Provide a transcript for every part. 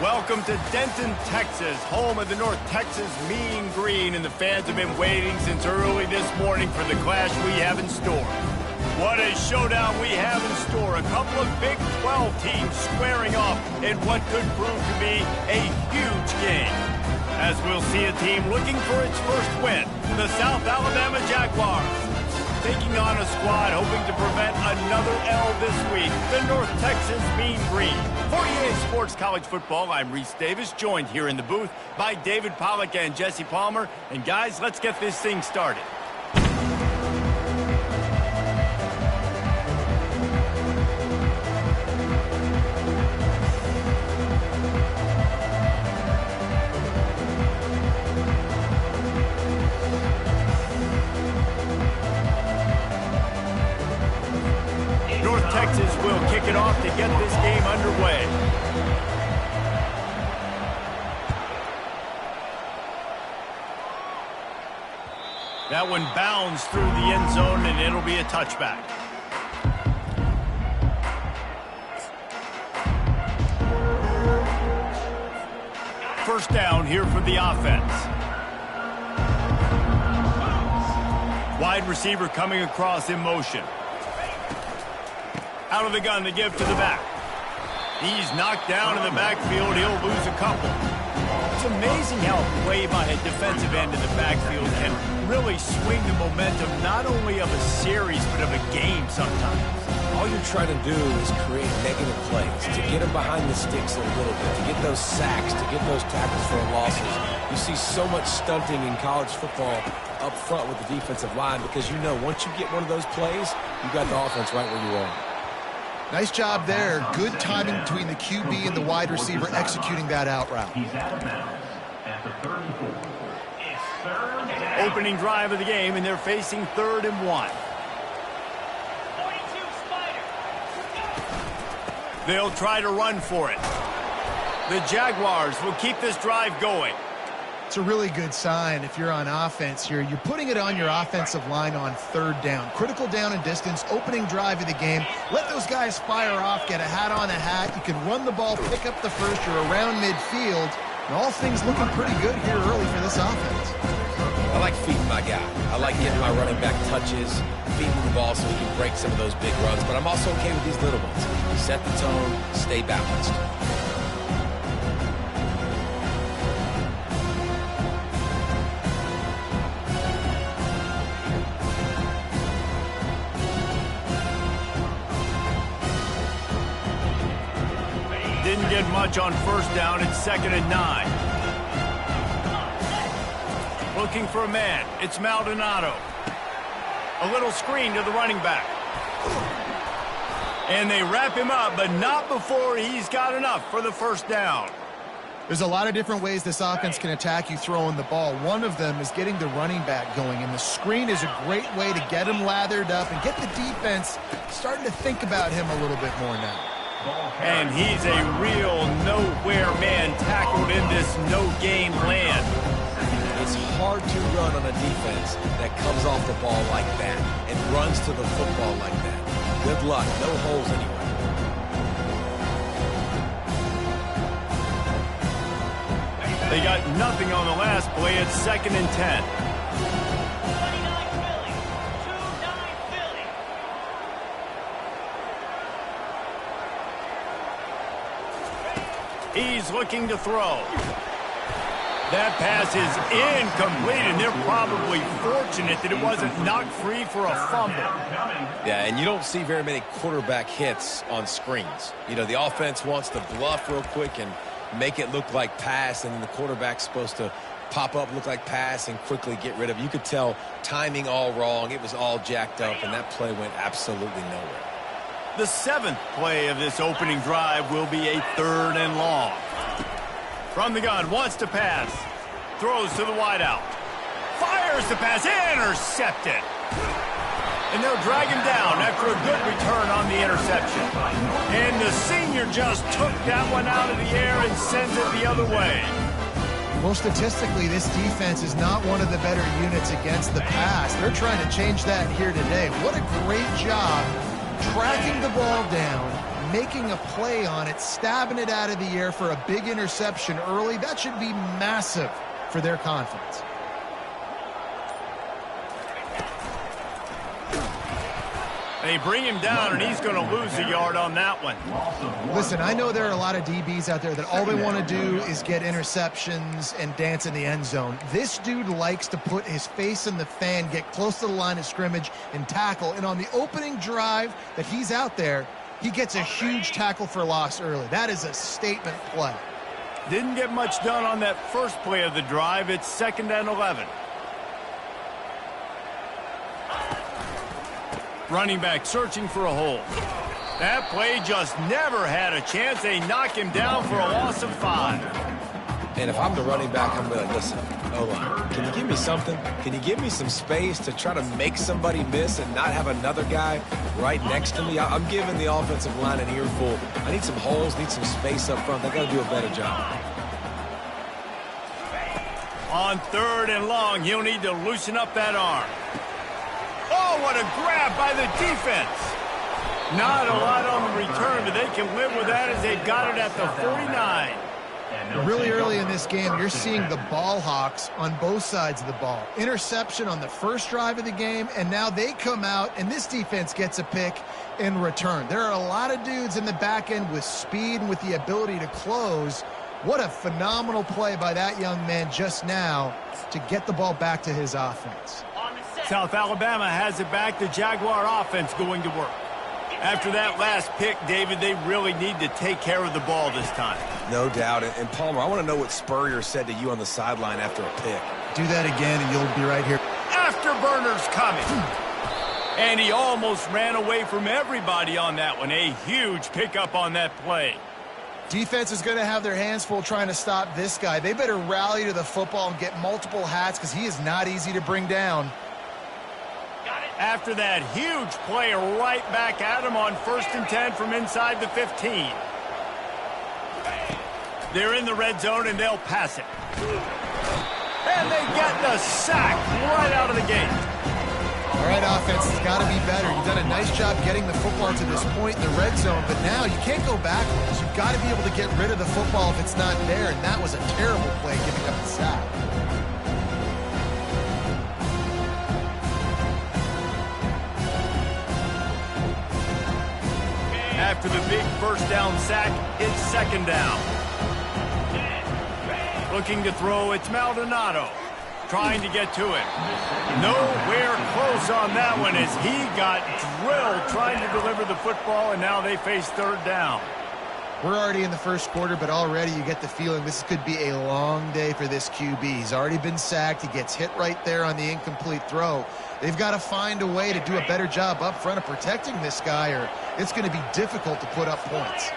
Welcome to Denton, Texas, home of the North Texas Mean Green, and the fans have been waiting since early this morning for the clash we have in store. What a showdown we have in store. A couple of Big 12 teams squaring off in what could prove to be a huge game. As we'll see a team looking for its first win, the South Alabama Jaguars, taking on a squad hoping to prevent another L this week, the North Texas Mean Green. For EA Sports College Football, I'm Reese Davis, joined here in the booth by David Pollack and Jesse Palmer. And guys, let's get this thing started. Texas will kick it off to get this game underway. That one bounds through the end zone, and it'll be a touchback. First down here for the offense. Wide receiver coming across in motion. Out of the gun to give to the back. He's knocked down in the backfield. He'll lose a couple. It's amazing how play by a defensive end in the backfield can really swing the momentum not only of a series but of a game sometimes. All you're trying to do is create negative plays, to get them behind the sticks a little bit, to get those sacks, to get those tackles for losses. You see so much stunting in college football up front with the defensive line because you know once you get one of those plays, you got the offense right where you are. Nice job there. Good timing between the QB and the wide receiver executing that out route. He's out of bounds at the 34. It's third down. Opening drive of the game, and they're facing 3rd and 1. 42 Spider. They'll try to run for it. The Jaguars will keep this drive going. It's a really good sign if you're on offense here. You're putting it on your offensive line on 3rd down. Critical down and distance, opening drive of the game. Let those guys fire off, get a hat on a hat. You can run the ball, pick up the first. You're around midfield. And all things looking pretty good here early for this offense. I like feeding my guy. I like getting my running back touches, feeding the ball so he can break some of those big runs. But I'm also okay with these little ones. Set the tone, stay balanced. Didn't get much on first down. It's 2nd and 9. Looking for a man. It's Maldonado. A little screen to the running back. And they wrap him up, but not before he's got enough for the first down. There's a lot of different ways this offense can attack you throwing the ball. One of them is getting the running back going, and the screen is a great way to get him lathered up and get the defense starting to think about him a little bit more now. And he's a real nowhere man tackled in this no-game land. It's hard to run on a defense that comes off the ball like that and runs to the football like that. Good luck. No holes anywhere. They got nothing on the last play. It's 2nd and 10. He's looking to throw. That pass is incomplete, and they're probably fortunate that it wasn't knocked free for a fumble. Yeah, and you don't see very many quarterback hits on screens. You know, the offense wants to bluff real quick and make it look like pass, and then the quarterback's supposed to pop up, look like pass, and quickly get rid of it. You could tell timing all wrong. It was all jacked up, and that play went absolutely nowhere. The 7th play of this opening drive will be a 3rd and long. From the gun, wants to pass. Throws to the wideout. Fires the pass, intercepted. And they'll drag him down after a good return on the interception. And the senior just took that one out of the air and sends it the other way. Well, statistically, this defense is not one of the better units against the pass. They're trying to change that here today. What a great job tracking the ball down, making a play on it, stabbing it out of the air for a big interception early. That should be massive for their confidence. They bring him down, and he's going to lose a yard on that one. Listen, I know there are a lot of DBs out there that all they want to do is get interceptions and dance in the end zone. This dude likes to put his face in the fan, get close to the line of scrimmage, and tackle. And on the opening drive that he's out there, he gets a huge tackle for loss early. That is a statement play. Didn't get much done on that first play of the drive. It's 2nd and 11. Running back searching for a hole. That play just never had a chance. They knock him down for a loss of 5. And if I'm the running back, I'm going to listen, hold on. Can you give me something? Can you give me some space to try to make somebody miss and not have another guy right next to me? I'm giving the offensive line an earful. I need some holes, need some space up front. They got to do a better job. On 3rd and long, he'll need to loosen up that arm. Oh, what a grab by the defense. Not a lot on the return, but they can live with that as they've got it at the 49. Really early in this game, you're seeing the ball hawks on both sides of the ball. Interception on the first drive of the game, and now they come out, and this defense gets a pick in return. There are a lot of dudes in the back end with speed and with the ability to close. What a phenomenal play by that young man just now to get the ball back to his offense. South Alabama has it back. The Jaguar offense going to work. After that last pick, David, they really need to take care of the ball this time. No doubt. And Palmer, I want to know what Spurrier said to you on the sideline after a pick. Do that again, and you'll be right here. Afterburner's coming. And he almost ran away from everybody on that one. A huge pickup on that play. Defense is going to have their hands full trying to stop this guy. They better rally to the football and get multiple hats because he is not easy to bring down. After that huge play right back at him on 1st and 10 from inside the 15. They're in the red zone, and they'll pass it. And they get the sack right out of the gate. All right, offense has got to be better. You've done a nice job getting the football to this point in the red zone, but now you can't go backwards. You've got to be able to get rid of the football if it's not there, and that was a terrible play giving up the sack. After the big first down sack, it's 2nd down. Looking to throw, it's Maldonado. Trying to get to it. Nowhere close on that one as he got drilled trying to deliver the football, and now they face 3rd down. We're already in the first quarter, but already you get the feeling this could be a long day for this QB. He's already been sacked. He gets hit right there on the incomplete throw. They've got to find a way to do a better job up front of protecting this guy, or it's going to be difficult to put up points.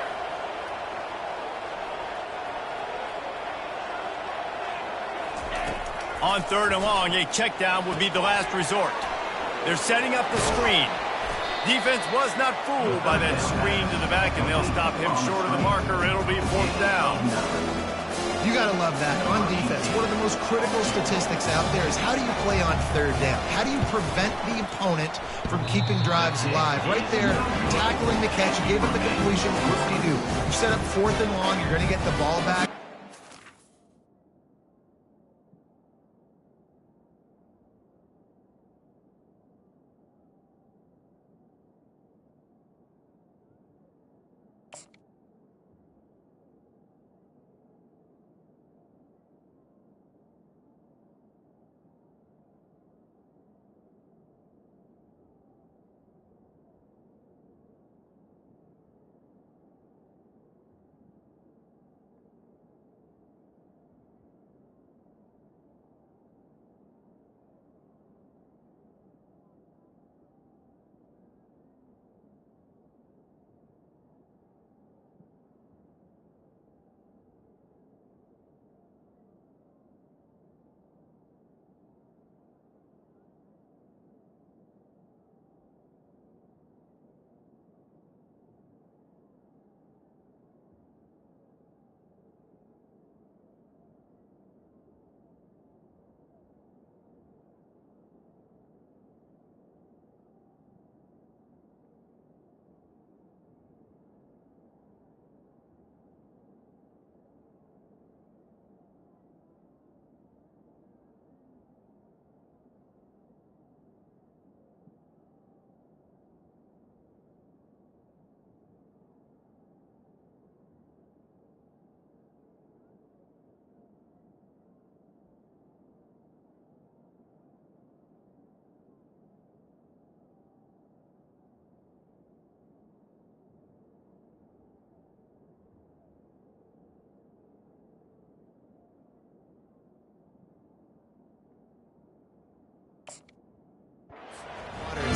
On 3rd and long, a check down would be the last resort. They're setting up the screen. Defense was not fooled by that screen to the back, and they'll stop him short of the marker. It'll be 4th down. You got to love that. On defense, one of the most critical statistics out there is how do you play on 3rd down? How do you prevent the opponent from keeping drives alive? Right there, tackling the catch. You gave up the completion. What do? You set up 4th and long. You're going to get the ball back.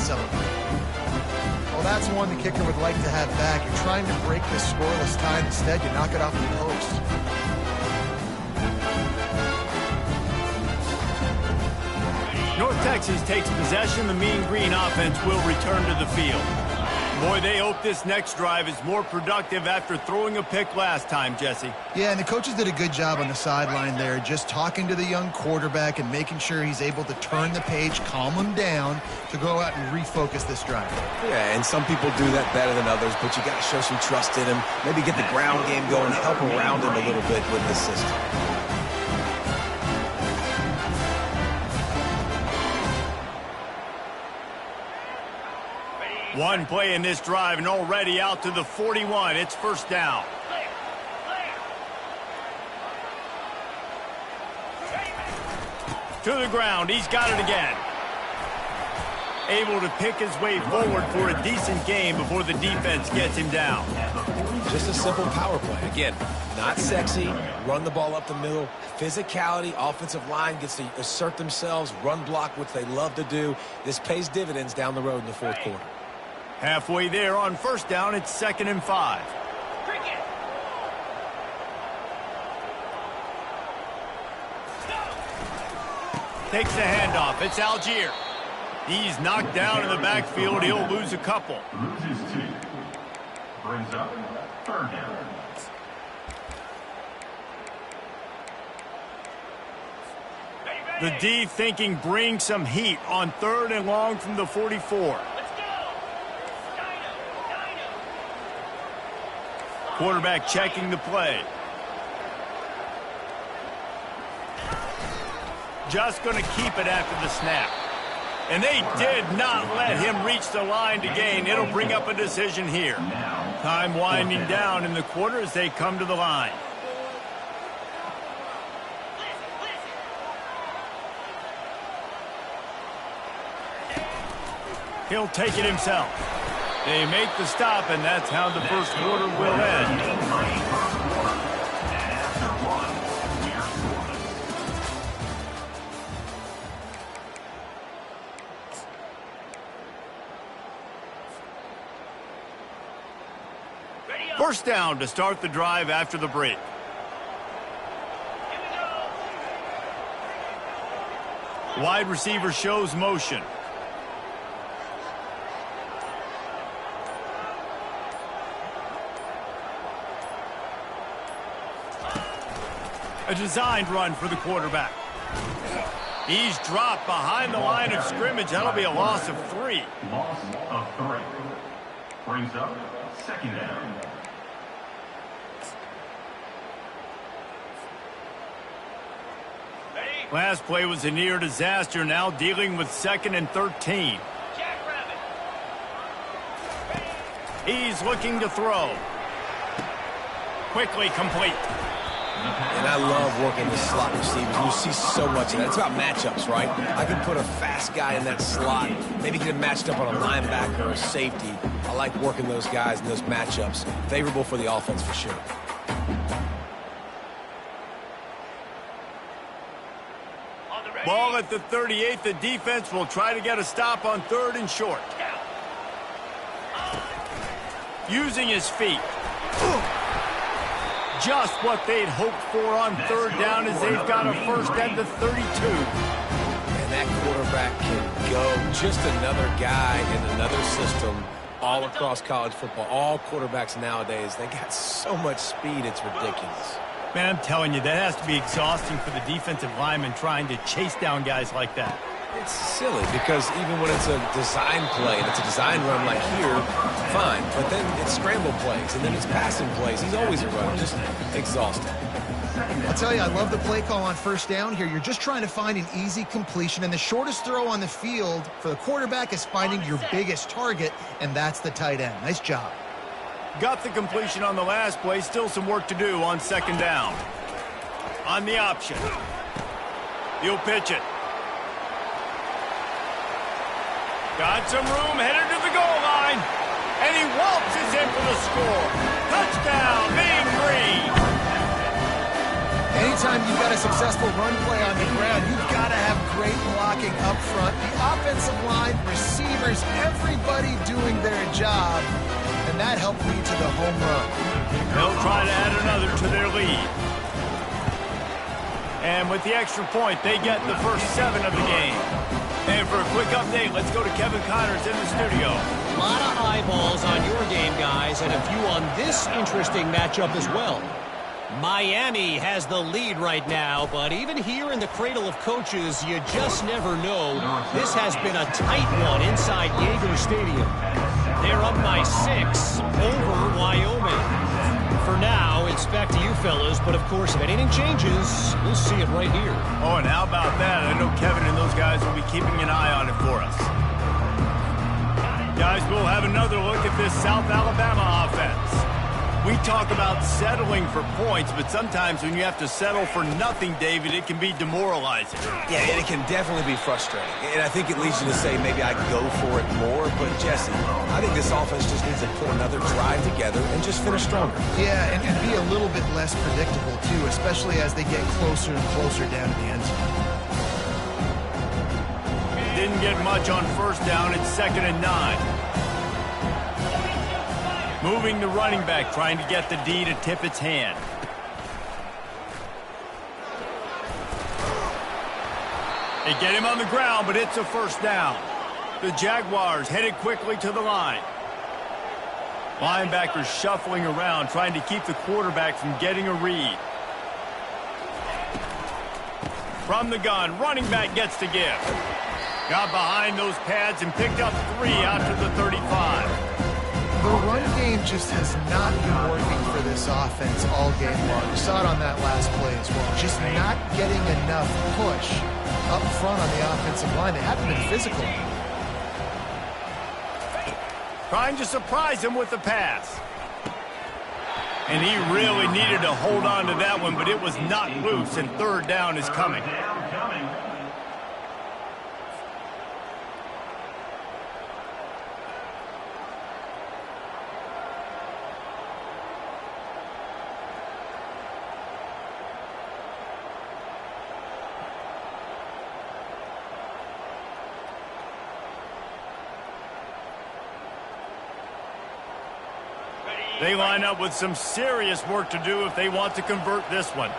chance of them. Well, that's one the kicker would like to have back. You're trying to break this scoreless tie. Instead, you knock it off the post. North Texas takes possession. The Mean Green offense will return to the field. Boy, they hope this next drive is more productive after throwing a pick last time, Jesse. Yeah, and the coaches did a good job on the sideline there, just talking to the young quarterback and making sure he's able to turn the page, calm him down to go out and refocus this drive. Yeah, and some people do that better than others, but you got to show some trust in him. Maybe get the ground game going, help around him a little bit with this system. One play in this drive and already out to the 41. It's first down. To the ground. He's got it again. Able to pick his way forward for a decent game before the defense gets him down. Just a simple power play. Again, not sexy. Run the ball up the middle. Physicality. Offensive line gets to assert themselves. Run block, which they love to do. This pays dividends down the road in the fourth quarter. Halfway there on first down, it's 2nd and 5. Takes the handoff. It's Algier. He's knocked down in the backfield. He'll lose a couple. Loses 2. Brings up 3rd down. The D thinking bring some heat on 3rd and long from the 44. Quarterback checking the play. Just going to keep it after the snap. And they did not let him reach the line to gain. It'll bring up a decision here. Time winding down in the quarter as they come to the line. He'll take it himself. They make the stop, and that's how the first quarter will end. First down to start the drive after the break. Wide receiver shows motion. A designed run for the quarterback. He's dropped behind the line of scrimmage. That'll be a loss of 3. Loss of 3. Brings up 2nd down. Last play was a near disaster. Now dealing with 2nd and 13. He's looking to throw. Quickly complete. And I love working the slot receivers. You see so much of that. It's about matchups, right? I can put a fast guy in that slot, maybe get him matched up on a linebacker or a safety. I like working those guys in those matchups. Favorable for the offense for sure. Ball at the 38. The defense will try to get a stop on 3rd and short. Using his feet. Just what they'd hoped for on 3rd down as they've got a first at the 32. And that quarterback can go. Just another guy in another system all across college football. All quarterbacks nowadays, they got so much speed, it's ridiculous. Man, I'm telling you, that has to be exhausting for the defensive lineman trying to chase down guys like that. It's silly because even when it's a design play and it's a design run like here, fine. But then it's scramble plays and then it's passing plays. He's always a runner, just exhausting. I'll tell you, I love the play call on first down here. You're just trying to find an easy completion, and the shortest throw on the field for the quarterback is finding your biggest target, and that's the tight end. Nice job. Got the completion on the last play. Still some work to do on 2nd down. On the option. He'll pitch it. Got some room, headed to the goal line. And he waltzes in for the score. Touchdown, Mean Green. Anytime you've got a successful run play on the ground, you've got to have great blocking up front. The offensive line, receiver, Packers, everybody doing their job, and that helped lead to the home run. They'll try to add another to their lead. And with the extra point, they get the first 7 of the game. And for a quick update, let's go to Kevin Connors in the studio. A lot of eyeballs on your game, guys, and a few on this interesting matchup as well. Miami has the lead right now, but even here in the cradle of coaches, you just never know. This has been a tight one inside Yager Stadium. They're up by 6 over Wyoming. For now, it's back to you fellas, but of course, if anything changes, we'll see it right here. Oh, and how about that? I know Kevin and those guys will be keeping an eye on it for us. Guys, we'll have another look at this South Alabama offense. We talk about settling for points, but sometimes when you have to settle for nothing, David, it can be demoralizing. Yeah, and it can definitely be frustrating. And I think it leads you to say maybe I'd go for it more. But, Jesse, I think this offense just needs to pull another drive together and just finish stronger. Yeah, and be a little bit less predictable, too, especially as they get closer and closer down to the end zone. Didn't get much on first down. It's 2nd and 9. Moving the running back, trying to get the D to tip its hand. They get him on the ground, but it's a first down. The Jaguars headed quickly to the line. Linebackers shuffling around, trying to keep the quarterback from getting a read. From the gun, running back gets to give. Got behind those pads and picked up 3 out to the 35. The run game just has not been working for this offense all game long. You saw it on that last play as well. Just not getting enough push up front on the offensive line. They haven't been physical. Trying to surprise him with the pass. And he really needed to hold on to that one, but it was not loose, and 3rd down is coming. They line up with some serious work to do if they want to convert this one.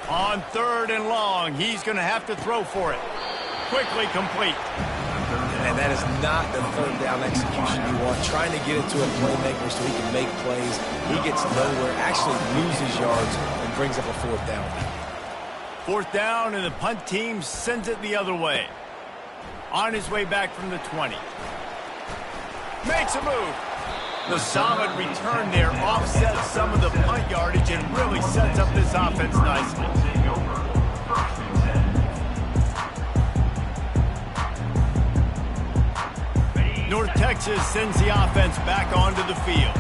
On 3rd and long, he's going to have to throw for it. Quickly complete. And that is not the 3rd down execution you want. Trying to get it to a playmaker so he can make plays. He gets nowhere, actually loses yards, and brings up a 4th down. 4th down, and the punt team sends it the other way. On his way back from the 20. Makes a move. The solid return there offsets some of the punt yardage and really sets up this offense nicely. North Texas sends the offense back onto the field.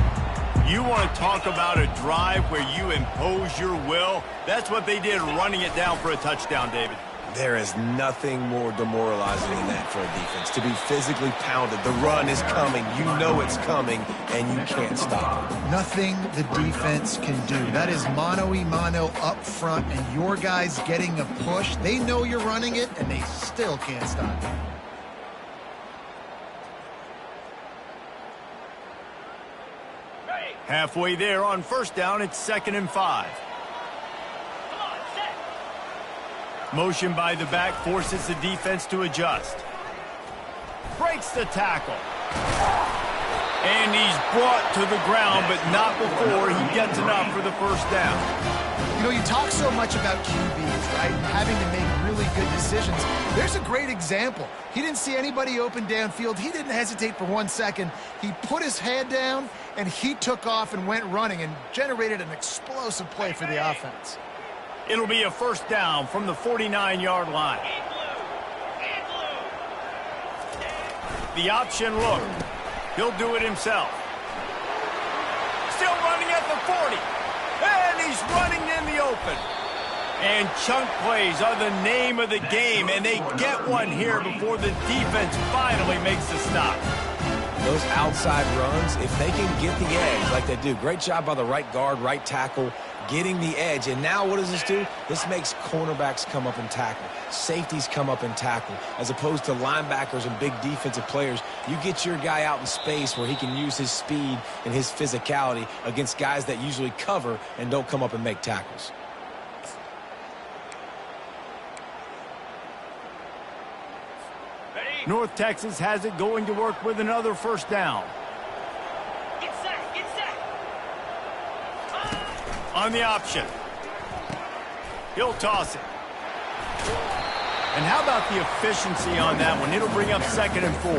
You want to talk about a drive where you impose your will? That's what they did, running it down for a touchdown, David. There is nothing more demoralizing than that for a defense. To be physically pounded. The run is coming. You know it's coming, and you can't stop it. Nothing the defense can do. That is mano-a-mano up front, and your guys getting a push. They know you're running it, and they still can't stop it. Halfway there on first down, it's 2nd and 5. Motion by the back forces the defense to adjust. Breaks the tackle. And he's brought to the ground, but not before he gets enough for the first down. You know, you talk so much about QBs, right? Having to make really good decisions. There's a great example. He didn't see anybody open downfield. He didn't hesitate for 1 second. He put his head down, and he took off and went running and generated an explosive play for the offense. It'll be a first down from the 49-yard line. The option look. He'll do it himself. Still running at the 40. And he's running in the open. And chunk plays are the name of the game, and they get one here before the defense finally makes the stop. Those outside runs, if they can get the edge like they do, great job by the right guard, right tackle, getting the edge. And now what does this do? This makes cornerbacks come up and tackle. Safeties come up and tackle. As opposed to linebackers and big defensive players, you get your guy out in space where he can use his speed and his physicality against guys that usually cover and don't come up and make tackles. North Texas has it going to work with another first down. Get set, get set. On the option. He'll toss it. And how about the efficiency on that one? It'll bring up 2nd and 4.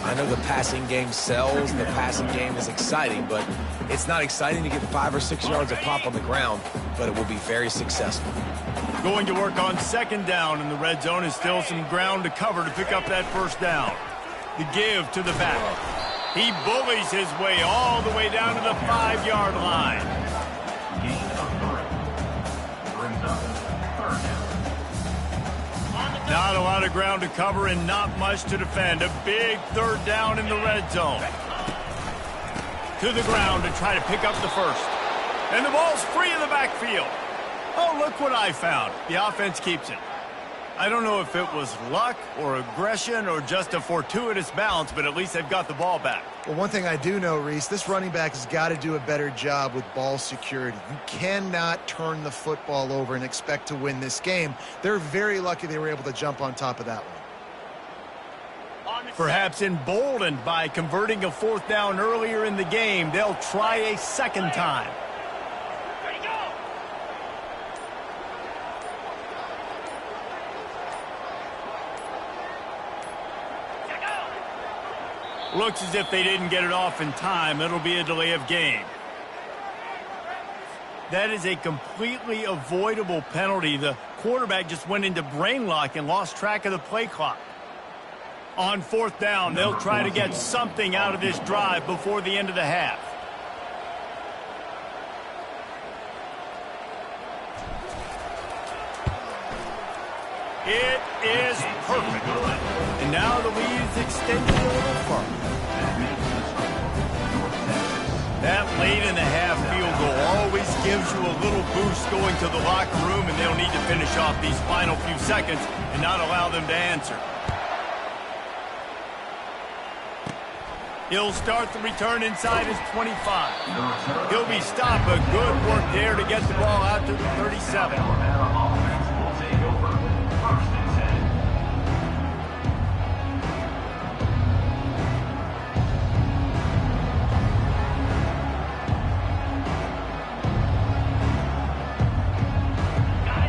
I know the passing game sells, the passing game is exciting, but it's not exciting to get 5 or 6 yards of pop on the ground, but it will be very successful. Going to work on 2nd down, and the red zone is still some ground to cover to pick up that first down. The give to the back. He bullies his way all the way down to the 5-yard line. Gain of 3. Brings up 3rd down. Not a lot of ground to cover and not much to defend. A big 3rd down in the red zone. To the ground to try to pick up the first. And the ball's free in the backfield. Oh, look what I found. The offense keeps it. I don't know if it was luck or aggression or just a fortuitous bounce, but at least they've got the ball back. Well, one thing I do know, Reese, this running back has got to do a better job with ball security. You cannot turn the football over and expect to win this game. They're very lucky they were able to jump on top of that one. Perhaps emboldened by converting a 4th down earlier in the game, they'll try a 2nd time. Ready, go. Looks as if they didn't get it off in time. It'll be a delay of game. That is a completely avoidable penalty. The quarterback just went into brain lock and lost track of the play clock. On 4th down, they'll try to get something out of this drive before the end of the half. It is perfect. And now the lead is extended a little further. That late in the half field goal always gives you a little boost going to the locker room, and they'll need to finish off these final few seconds and not allow them to answer. He'll start the return inside his 25. He'll be stopped, but good work there to get the ball out to the 37. Alabama offense will take over 1st and 10.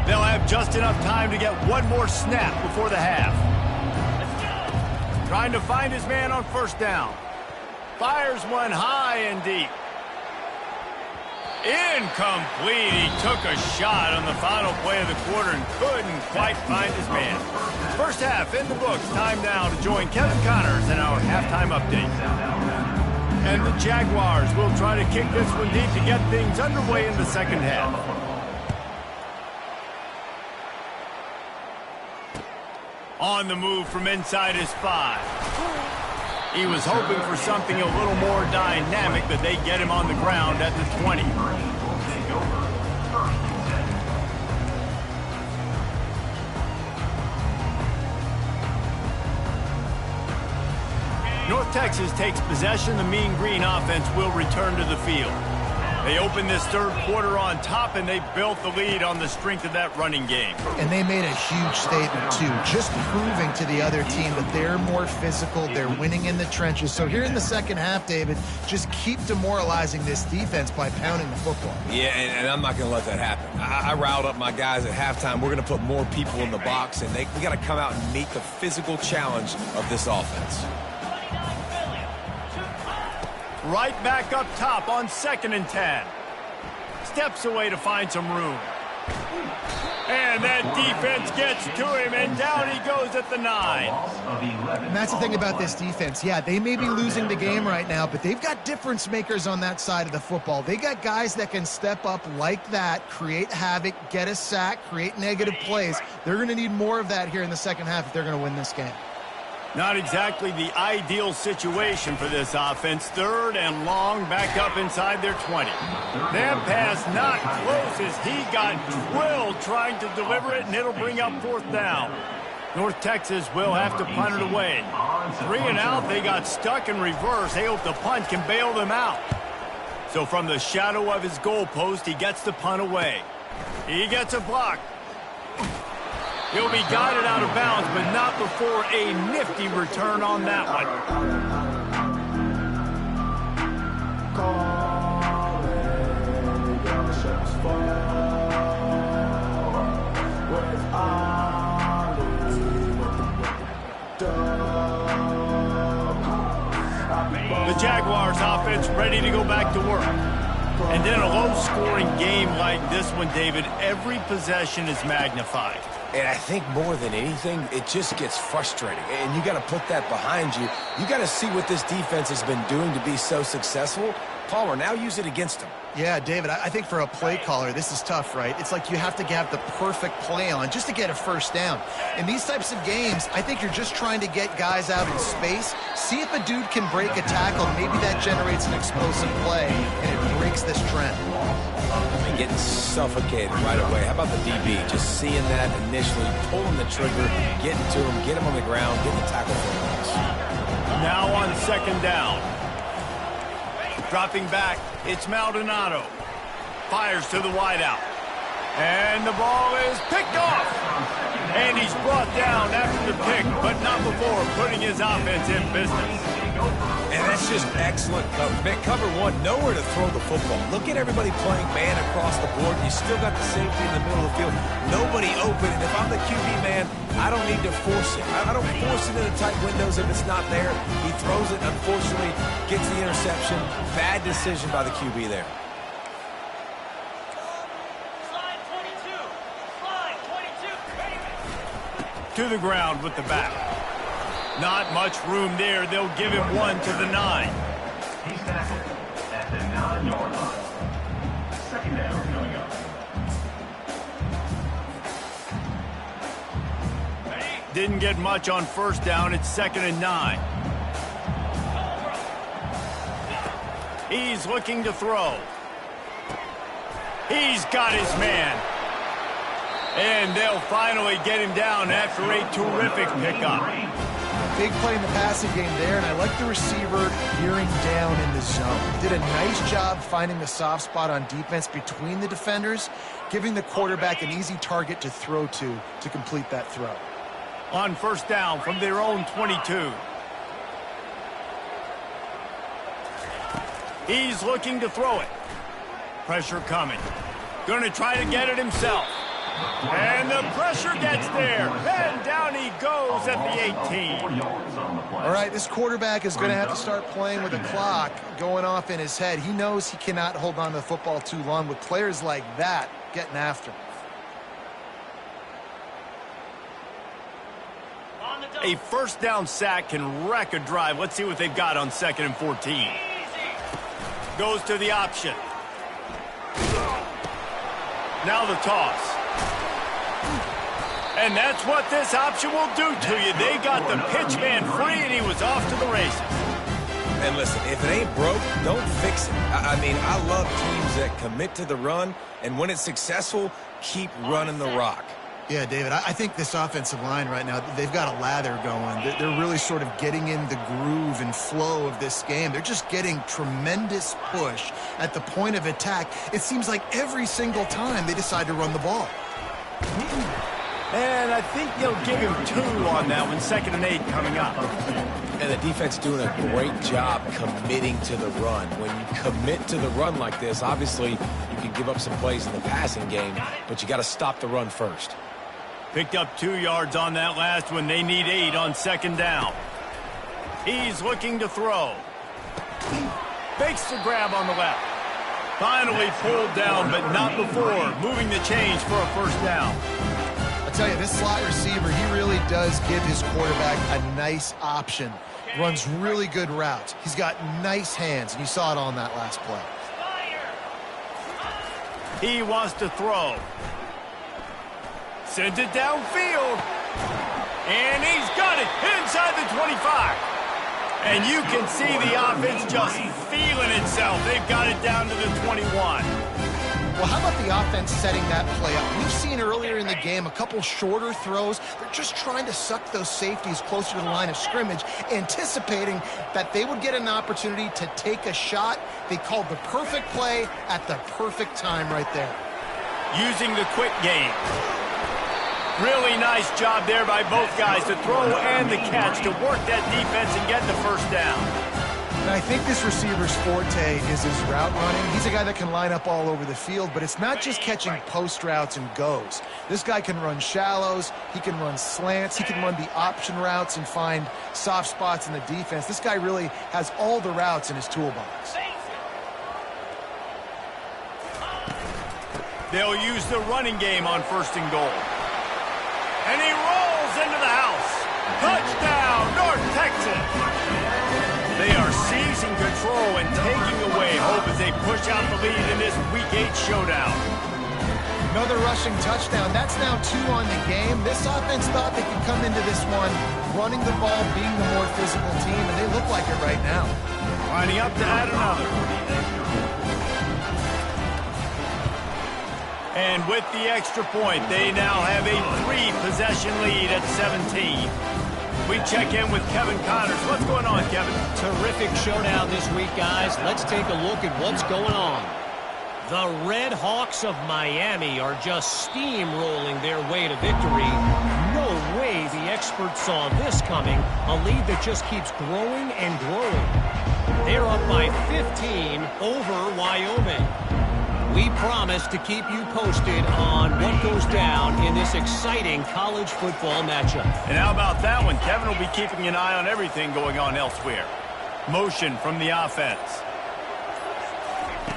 They'll have just enough time to get one more snap before the half. Trying to find his man on 1st down. Fires one high and deep. Incomplete. He took a shot on the final play of the quarter and couldn't quite find his man. First half in the books. Time now to join Kevin Connors in our halftime update. And the Jaguars will try to kick this one deep to get things underway in the 2nd half. On the move from inside his 5. He was hoping for something a little more dynamic, but they get him on the ground at the 20. North Texas takes possession. The Mean Green offense will return to the field. They opened this 3rd quarter on top, and they built the lead on the strength of that running game. And they made a huge statement, too, just proving to the other team that they're more physical, they're winning in the trenches. So here in the 2nd half, David, just keep demoralizing this defense by pounding the football. Yeah, and I'm not going to let that happen. I riled up my guys at halftime. We're going to put more people in the box, and we got to come out and meet the physical challenge of this offense. Right back up top on 2nd and 10. Steps away to find some room. And that defense gets to him, and down he goes at the 9. And that's the thing about this defense. Yeah, they may be losing the game right now, but they've got difference makers on that side of the football. They got guys that can step up like that, create havoc, get a sack, create negative plays. They're going to need more of that here in the 2nd half if they're going to win this game. Not exactly the ideal situation for this offense. 3rd and long, back up inside their 20. That pass not close as he got drilled trying to deliver it, and it'll bring up 4th down. North Texas will have to punt it away. 3 and out, they got stuck in reverse. They hope the punt can bail them out. So from the shadow of his goalpost, he gets the punt away. He gets a block. He'll be guided out of bounds, but not before a nifty return on that one. The Jaguars offense ready to go back to work. And in a low-scoring game like this one, David, every possession is magnified. And I think more than anything, it just gets frustrating. And you got to put that behind you. You got to see what this defense has been doing to be so successful. Palmer, now use it against them. Yeah, David, I think for a play caller, this is tough, right? It's like you have to have the perfect play on just to get a first down. In these types of games, I think you're just trying to get guys out in space, see if a dude can break a tackle. Maybe that generates an explosive play, and it breaks this trend. And getting suffocated right away. How about the DB? Just seeing that initially, pulling the trigger, getting to him, get him on the ground, getting the tackle for him. Now on 2nd down. Dropping back, it's Maldonado. Fires to the wideout. And the ball is picked off. And he's brought down after the pick, but not before putting his offense in business. And that's just excellent cover. Cover 1, nowhere to throw the football. Look at everybody playing man across the board. You still got the safety in the middle of the field. Nobody open. And if I'm the QB man, I don't need to force it. I don't force it into tight windows if it's not there. He throws it, unfortunately, gets the interception. Bad decision by the QB there. Slide 22. Slide 22. To the ground with the back. Not much room there. They'll give him 1 to the 9. He's tackled at the 9-yard line. 2nd down coming up. Didn't get much on 1st down. It's 2nd and 9. He's looking to throw. He's got his man. And they'll finally get him down after a terrific pickup. Big play in the passing game there, and I like the receiver gearing down in the zone. Did a nice job finding the soft spot on defense between the defenders, giving the quarterback an easy target to throw to complete that throw. On 1st down from their own 22. He's looking to throw it. Pressure coming. Going to try to get it himself. And the pressure gets there. And down he goes at the 18. All right, this quarterback is going to have to start playing with a clock going off in his head. He knows he cannot hold on to the football too long with players like that getting after him. A 1st down sack can wreck a drive. Let's see what they've got on 2nd and 14. Goes to the option. Now the toss. And that's what this option will do to you. They got the pitch man free, and he was off to the races. And listen, if it ain't broke, don't fix it. I mean, I love teams that commit to the run, and when it's successful, keep running the rock. Yeah, David, I think this offensive line right now, they've got a lather going. They're really sort of getting in the groove and flow of this game. They're just getting tremendous push at the point of attack. It seems like every single time they decide to run the ball. And I think they'll give him 2 on that one. 2nd and 8 coming up. And the defense doing a great job committing to the run. When you commit to the run like this, obviously you can give up some plays in the passing game, but you got to stop the run first. Picked up 2 yards on that last one. They need 8 on 2nd down. He's looking to throw. Fakes the grab on the left. Finally pulled down, but not before moving the chains for a 1st down. I tell you, this slot receiver, he really does give his quarterback a nice option. Runs really good routes. He's got nice hands, and you saw it on that last play. He wants to throw. Sends it downfield. And he's got it inside the 25. And you can see the offense just feeling itself. They've got it down to the 21. Well, how about the offense setting that play up? We've seen earlier in the game a couple shorter throws. They're just trying to suck those safeties closer to the line of scrimmage, anticipating that they would get an opportunity to take a shot. They called the perfect play at the perfect time right there. Using the quick game. Really nice job there by both guys to throw and the catch to work that defense and get the first down. And I think this receiver's forte is his route running. He's a guy that can line up all over the field, but it's not just catching post routes and goes. This guy can run shallows, he can run slants, he can run the option routes and find soft spots in the defense. This guy really has all the routes in his toolbox. They'll use the running game on 1st and goal. And he rolls into the house. Touchdown, North Texas. They are seizing control and taking away hope as they push out the lead in this Week 8 showdown. Another rushing touchdown. That's now 2 on the game. This offense thought they could come into this one running the ball, being the more physical team, and they look like it right now. Lining up to add another. And with the extra point, they now have a 3-possession lead at 17. We check in with Kevin Connors. What's going on, Kevin? Terrific showdown this week, guys. Let's take a look at what's going on. The Red Hawks of Miami are just steamrolling their way to victory. No way the experts saw this coming. A lead that just keeps growing and growing. They're up by 15 over Wyoming. We promise to keep you posted on what goes down in this exciting college football matchup. And how about that one? Kevin will be keeping an eye on everything going on elsewhere. Motion from the offense.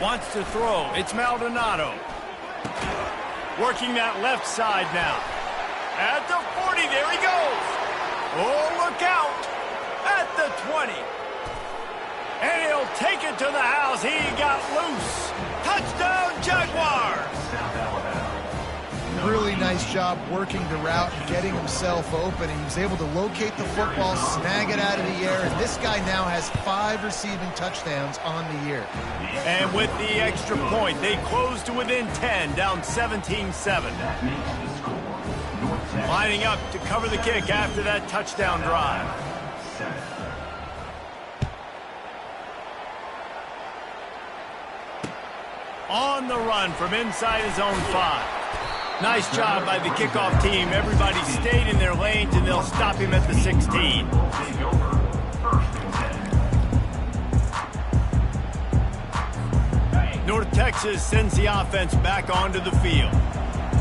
Wants to throw. It's Maldonado. Working that left side now. At the 40, there he goes. Oh, look out. At the 20. And he'll take it to the house. He got loose. Touchdown, Jaguars! Really nice job working the route and getting himself open. He was able to locate the football, snag it out of the air, and this guy now has 5 receiving touchdowns on the year. And with the extra point, they close to within 10, down 17-7. Lining up to cover the kick after that touchdown drive. On the run from inside his own 5. Nice job by the kickoff team. Everybody stayed in their lanes, and they'll stop him at the 16. North Texas sends the offense back onto the field.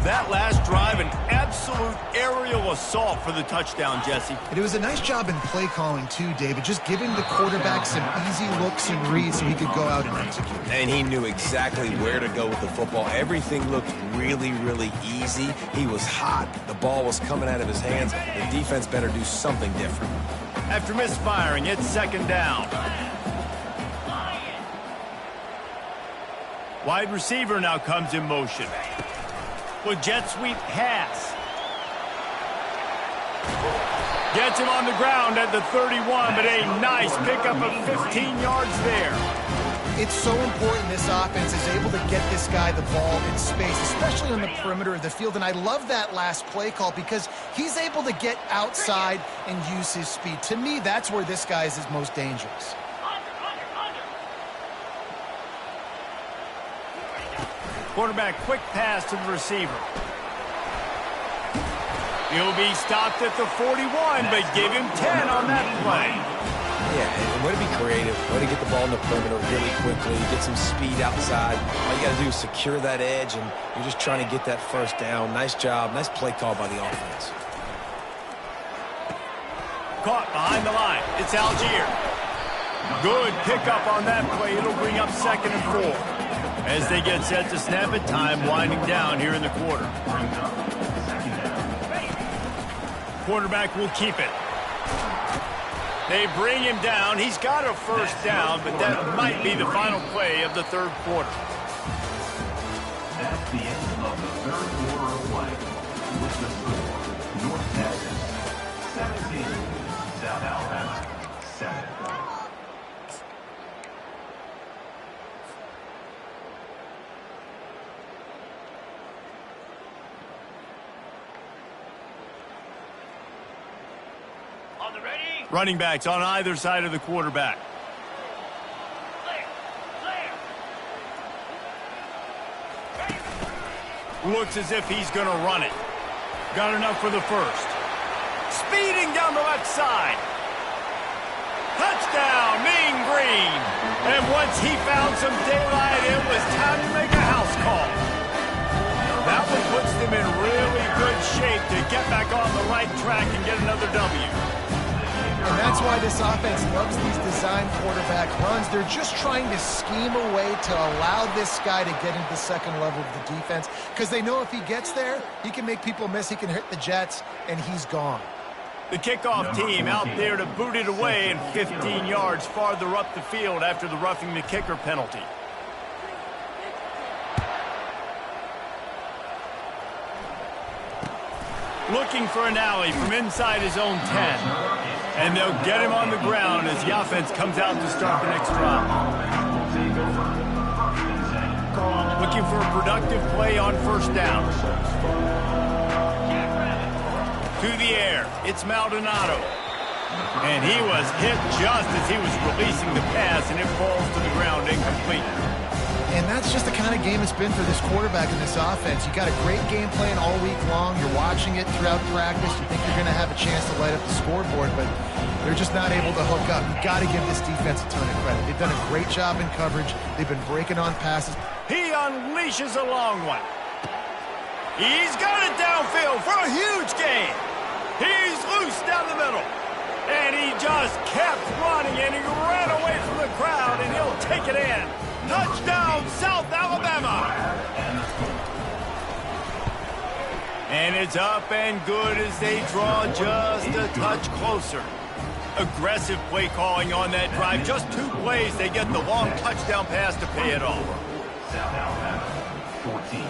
That last drive, an absolute aerial assault for the touchdown, Jesse. And it was a nice job in play calling, too, David, just giving the quarterback some easy looks and reads so he could go out and execute. And he knew exactly where to go with the football. Everything looked really, really easy. He was hot. The ball was coming out of his hands. The defense better do something different. After misfiring, it's 2nd down. Wide receiver now comes in motion. With jet sweep pass. Gets him on the ground at the 31, but a nice pickup of 15 yards there. It's so important this offense is able to get this guy the ball in space, especially on the perimeter of the field. And I love that last play call because he's able to get outside and use his speed. To me, that's where this guy is his most dangerous. Quarterback quick pass to the receiver. He'll be stopped at the 41, but give him 10 on that play. Yeah, and way to be creative, way to get the ball in the perimeter really quickly, get some speed outside. All you got to do is secure that edge, and you're just trying to get that first down. Nice job, nice play call by the offense. Caught behind the line. It's Algier. Good pickup on that play. It'll bring up 2nd and 4. As they get set to snap it, time winding down here in the quarter. Quarterback will keep it. They bring him down. He's got a first down, but that might be the final play of the 3rd quarter. That's the end of the 3rd quarter of play. With the score, North Texas 17, South Alabama, 7. On the ready. Running backs on either side of the quarterback. Clear. Clear. Looks as if he's going to run it. Got enough for the first. Speeding down the left side. Touchdown, Mean Green. And once he found some daylight, it was time to make a house call. That one puts them in really good shape to get back on the right track and get another W. And that's why this offense loves these design quarterback runs. They're just trying to scheme a way to allow this guy to get into the second level of the defense because they know if he gets there, he can make people miss, he can hit the Jets, and he's gone. The kickoff team out there to boot it away and 15 yards farther up the field after the roughing the kicker penalty. Looking for an alley from inside his own 10. And they'll get him on the ground as the offense comes out to start the next drive. Looking for a productive play on first down. To the air, it's Maldonado. And he was hit just as he was releasing the pass, and it falls to the ground incomplete. And that's just the kind of game it's been for this quarterback in this offense. You got a great game plan all week long. You're watching it throughout practice. You think you're going to have a chance to light up the scoreboard, but they're just not able to hook up. You've got to give this defense a ton of credit. They've done a great job in coverage. They've been breaking on passes. He unleashes a long one. He's got it downfield for a huge gain. He's loose down the middle. And he just kept running, and he ran away from the crowd, and he'll take it in. Touchdown, South Alabama. And it's up and good as they draw just a touch closer. Aggressive play calling on that drive. Just 2 plays, they get the long touchdown pass to pay it off. South Alabama, 14.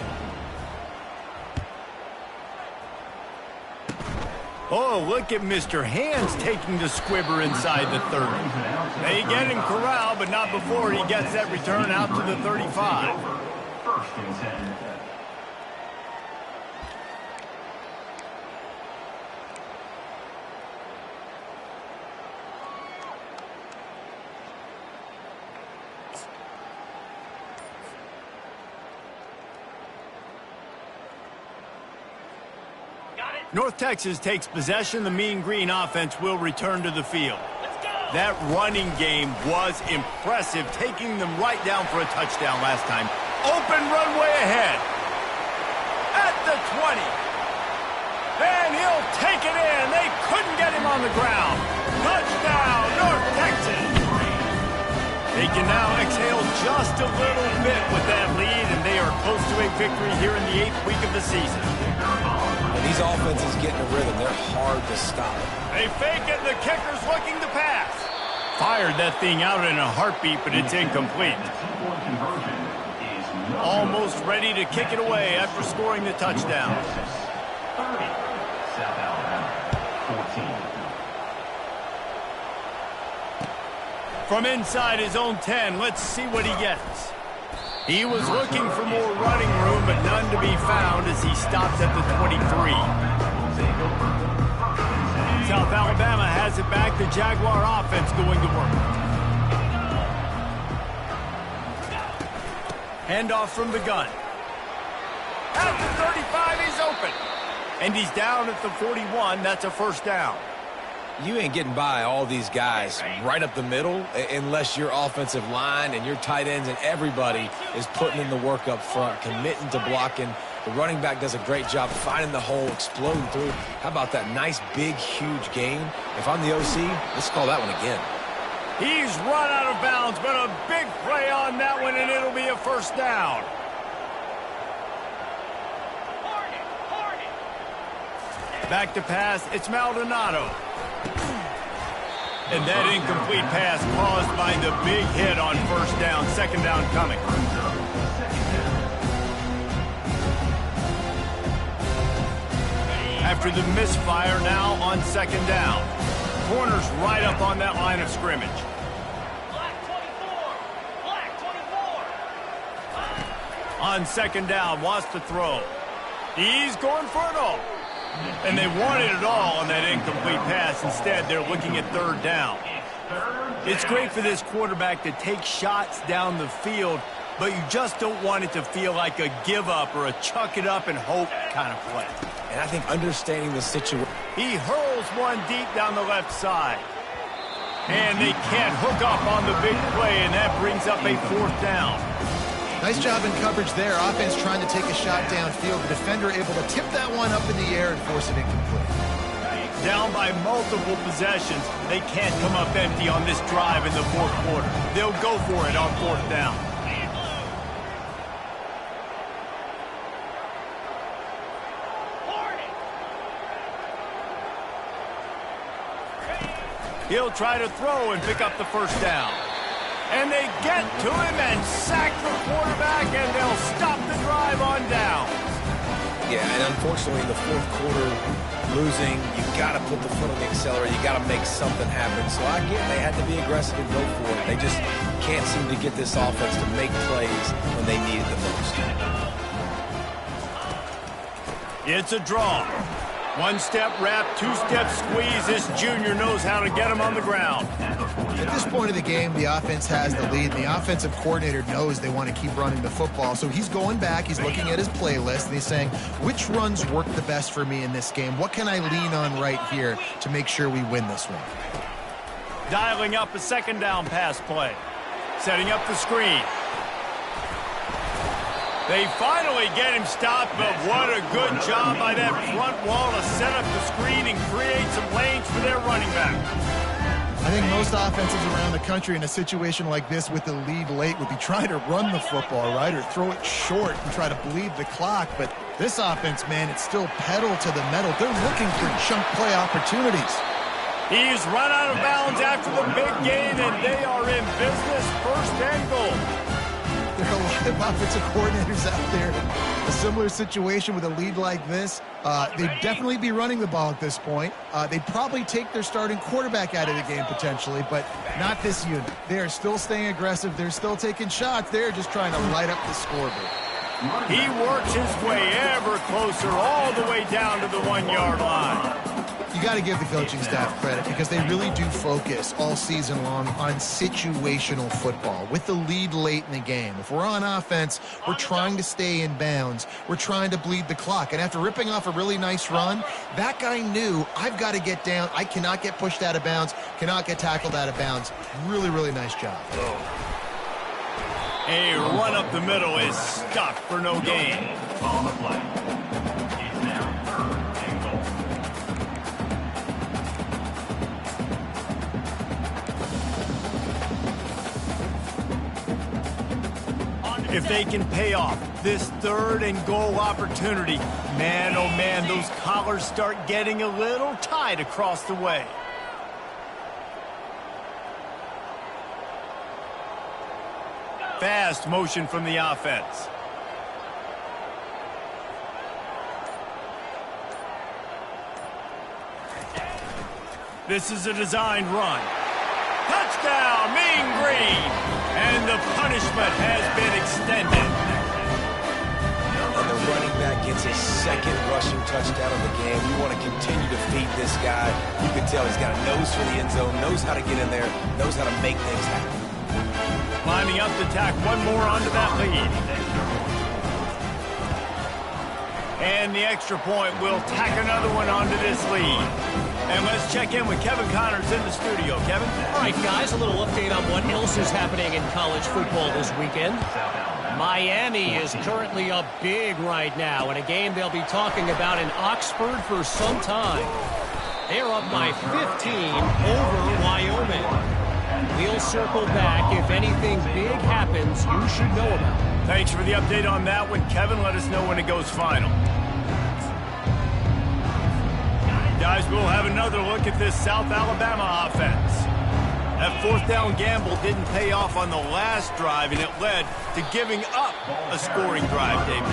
Oh, look at Mr. Hands taking the squibber inside the 30. They get him corralled, but not before he gets that return out to the 35. First and 10. North Texas takes possession. The Mean Green offense will return to the field. That running game was impressive, taking them right down for a touchdown last time. Open runway ahead. At the 20. And he'll take it in. They couldn't get him on the ground. Touchdown, North Texas. They can now exhale just a little bit with that lead, and they are close to a victory here in the 8th week of the season. And these offenses get in a rhythm. They're hard to stop. They fake it. The kicker's looking to pass. Fired that thing out in a heartbeat, but it's incomplete. Almost ready to kick it away after scoring the touchdown. 30, South Alabama, 14. From inside his own 10, let's see what he gets. He was looking for more running room, but none to be found as he stops at the 23. South Alabama has it back. The Jaguar offense going to work. Handoff from the gun. At the 35, he's open. And he's down at the 41. That's a first down. You ain't getting by all these guys right up the middle unless your offensive line and your tight ends and everybody is putting in the work up front, committing to blocking. The running back does a great job finding the hole, exploding through. How about that nice, big, huge gain? If I'm the OC, let's call that one again. He's run out of bounds, but a big play on that one, and it'll be a first down. Back to pass, it's Maldonado. And that incomplete pass caused by the big hit on first down. Second down coming. after the misfire now on second down. Corner's right up on that line of scrimmage. Black 24. Black 24. On second down, wants to throw. He's going for it all. And they wanted it all on that incomplete pass. Instead, they're looking at third down. It's great for this quarterback to take shots down the field, but you just don't want it to feel like a give-up or a chuck-it-up-and-hope kind of play. And I think understanding the situation. He hurls one deep down the left side. And they can't hook up on the big play, and that brings up a fourth down. Nice job in coverage there. Offense trying to take a shot downfield. The defender able to tip that one up in the air and force it incomplete. Down by multiple possessions, they can't come up empty on this drive in the fourth quarter. They'll go for it on fourth down. He'll try to throw and pick up the first down. And they get to him and sack the quarterback, and they'll stop the drive on down. Yeah, and unfortunately, in the fourth quarter, losing, you got to put the foot on the accelerator. You got to make something happen. So I get they had to be aggressive and go for it. They just can't seem to get this offense to make plays when they need it the most. It's a draw. One-step wrap, two-step squeeze. This junior knows how to get him on the ground. At this point of the game, the offense has the lead, and the offensive coordinator knows they want to keep running the football. So he's going back, he's looking at his playlist, and he's saying, which runs work the best for me in this game? What can I lean on right here to make sure we win this one? Dialing up a second down pass play. Setting up the screen. They finally get him stopped, but what a good job by that front wall to set up the screen and create some lanes for their running back. I think most offenses around the country in a situation like this with the lead late would be trying to run the football, right, or throw it short and try to bleed the clock. But this offense, man, it's still pedal to the metal. They're looking for chunk play opportunities. He's run out of bounds after the big gain, and they are in business, first and goal. There are a lot of offensive coordinators out there. A similar situation with a lead like this. They'd definitely be running the ball at this point. They'd probably take their starting quarterback out of the game potentially, but not this unit. They are still staying aggressive. They're still taking shots. They're just trying to light up the scoreboard. He works his way ever closer all the way down to the 1 yard line. You got to give the coaching staff credit because they really do focus all season long on situational football with the lead late in the game. If we're on offense, we're trying to stay in bounds. We're trying to bleed the clock. And after ripping off a really nice run, that guy knew, I've got to get down. I cannot get pushed out of bounds, cannot get tackled out of bounds. Really, really nice job. A run up the middle is stuck for no gain. On the play. It's now third and goal. If they can pay off this third and goal opportunity, man, oh man, those collars start getting a little tight across the way. Fast motion from the offense. This is a designed run. Touchdown, Mean Green! And the punishment has been extended. And the running back gets his second rushing touchdown of the game. You want to continue to feed this guy. You can tell he's got a nose for the end zone, knows how to get in there, knows how to make things happen. Climbing up to tack one more onto that lead. And the extra point will tack another one onto this lead. And let's check in with Kevin Connors in the studio. Kevin? All right, guys, a little update on what else is happening in college football this weekend. Miami is currently up big right now in a game they'll be talking about in Oxford for some time. They're up by 15 over Wyoming. We'll circle back. If anything big happens, you should know about it. Thanks for the update on that one, Kevin. Let us know when it goes final. Guys, we'll have another look at this South Alabama offense. That fourth down gamble didn't pay off on the last drive, and it led to giving up a scoring drive, David.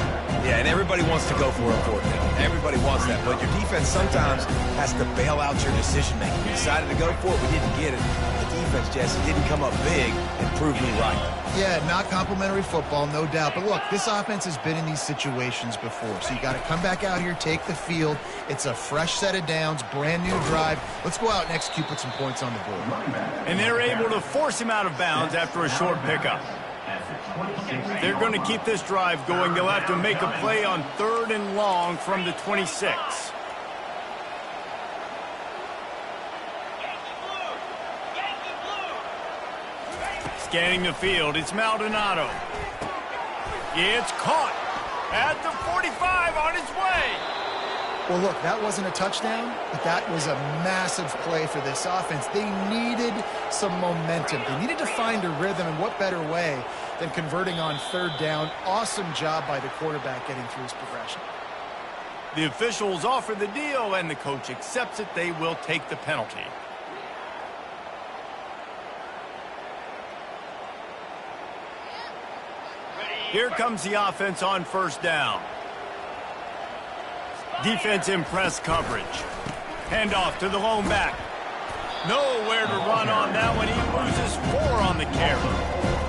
Yeah, and everybody wants to go for a fourth down. Everybody wants that, but your defense sometimes has to bail out your decision-making. We decided to go for it. We didn't get it. The defense, Jesse, didn't come up big and prove me right. Yeah, not complimentary football, no doubt. But look, this offense has been in these situations before. So you got to come back out here, take the field. It's a fresh set of downs, brand new drive. Let's go out and execute, put some points on the board. And they're able to force him out of bounds after a short pickup. They're going to keep this drive going. They'll have to make a play on 3rd and long from the 26. Scanning the field, it's Maldonado. It's caught at the 45 on its way. Well, look, that wasn't a touchdown, but that was a massive play for this offense. They needed some momentum. They needed to find a rhythm, and what better way than converting on 3rd down. Awesome job by the quarterback getting through his progression. The officials offer the deal, and the coach accepts it. They will take the penalty. Here comes the offense on 1st down. Defense in press coverage. Handoff to the lone back. Nowhere to run on that one. He loses 4 on the carry.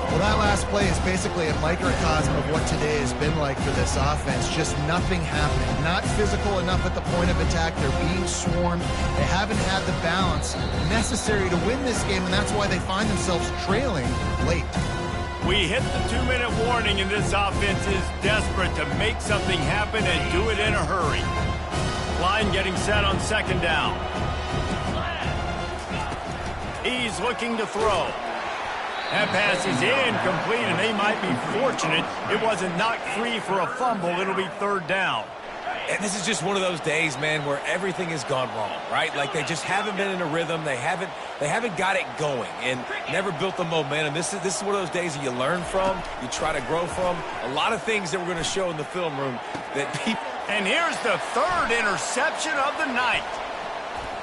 Well, that last play is basically a microcosm of what today has been like for this offense. Just nothing happening. Not physical enough at the point of attack. They're being swarmed. They haven't had the balance necessary to win this game, and that's why they find themselves trailing late. We hit the 2-minute warning, and this offense is desperate to make something happen and do it in a hurry. Line getting set on 2nd down. He's looking to throw. That pass is incomplete, and they might be fortunate it wasn't knocked free for a fumble. It'll be 3rd down. And this is just one of those days, man, where everything has gone wrong, right? Like they just haven't been in a rhythm. They haven't got it going and never built the momentum. This is one of those days that you learn from, you try to grow from. A lot of things that we're going to show in the film room that people. And here's the 3rd interception of the night.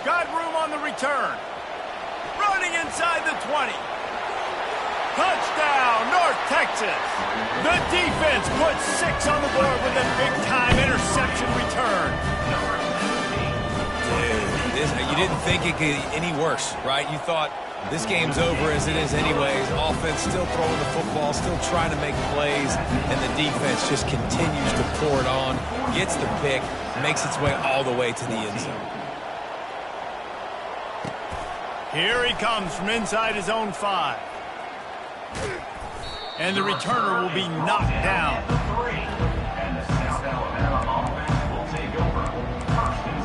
Got room on the return. Running inside the 20. Touchdown, North Texas. The defense puts 6 on the board with a big-time interception return. Dude, you didn't think it could get any worse, right? You thought this game's over as it is anyways. Offense still throwing the football, still trying to make plays, and the defense just continues to pour it on, gets the pick, makes its way all the way to the end zone. Here he comes from inside his own 5. And the returner will be knocked down. And the South Alabama offense will take over 1st and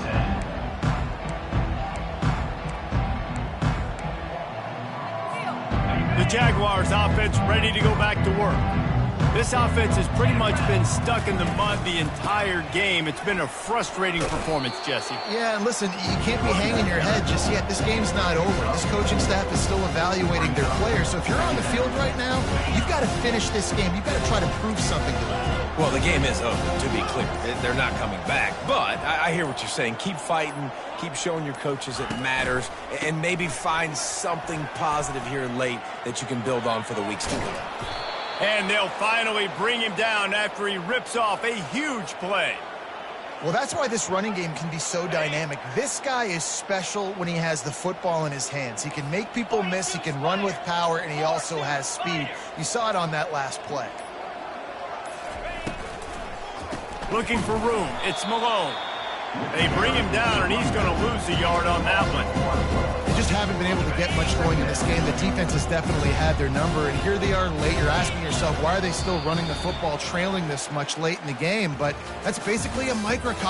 10. The Jaguars offense ready to go back to work. This offense has pretty much been stuck in the mud the entire game. It's been a frustrating performance, Jesse. Yeah, and listen, you can't be hanging your head just yet. This game's not over. This coaching staff is still evaluating their players. So if you're on the field right now, you've got to finish this game. You've got to try to prove something to them. Well, the game is over, to be clear. They're not coming back. But I hear what you're saying. Keep fighting. Keep showing your coaches it matters. And maybe find something positive here late that you can build on for the weeks to come. And they'll finally bring him down after he rips off a huge play. Well, that's why this running game can be so dynamic. This guy is special when he has the football in his hands. He can make people miss, he can run with power, and he also has speed. You saw it on that last play. Looking for room. It's Malone. They bring him down, and he's going to lose a yard on that one. They just haven't been able to get much going in this game. The defense has definitely had their number, and here they are late. You're asking yourself, why are they still running the football trailing this much late in the game? But that's basically a microcosm